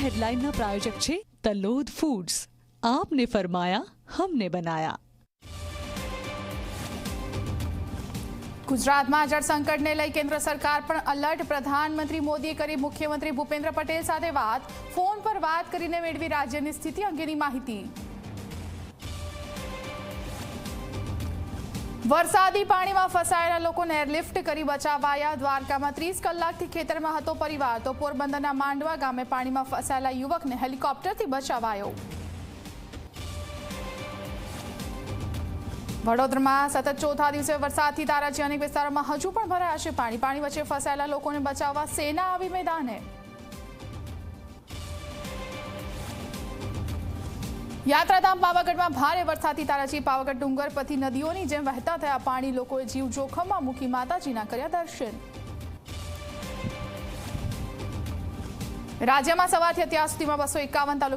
હેડલાઇનના પ્રાયોજક છે તલોદ ફૂડ્સ। આપને ફરમાયા, हमने बनाया। ગુજરાતમાં જળ સંકટને લઈ કેન્દ્ર સરકાર પણ અલર્ટ। પ્રધાનમંત્રી મોદીએ કરી મુખ્યમંત્રી ભૂપેન્દ્ર પટેલ સાથે વાત। ફોન પર વાત કરીને મેળવી રાજ્યની સ્થિતિ અંગેની માહિતી। વરસાદી પાણીમાં ફસાયેલા લોકોને એરલિફ્ટ કરી બચાવાયા। દ્વારકામાં 30 કલાકથી ખેતરમાં હતો પરિવાર, તો પોરબંદરના માંડવા ગામે પાણીમાં ફસાયેલા યુવકને હેલિકોપ્ટરથી બચાવાયો। વડોદરામાં સતત ચોથા દિવસે વરસાદથી તારાજી અનેક વિસ્તારોમાં હજુ પણ ભરાયા છે પાણી। પાણી વચ્ચે ફસાયેલા લોકોને બચાવવા સેના આવી મેદાને। યાત્રાધામ પાવાગઢમાં ભારે વરસાદથી તારાજી પાવાગઢ ડુંગર પરથી નદીઓની જેમ વહેતા થયા પાણી। લોકોએ જીવ જોખમમાં મૂકી માતાજીના કર્યા દર્શન। રાજ્યમાં સવારથી અત્યાર સુધીમાં 251 તાલુકા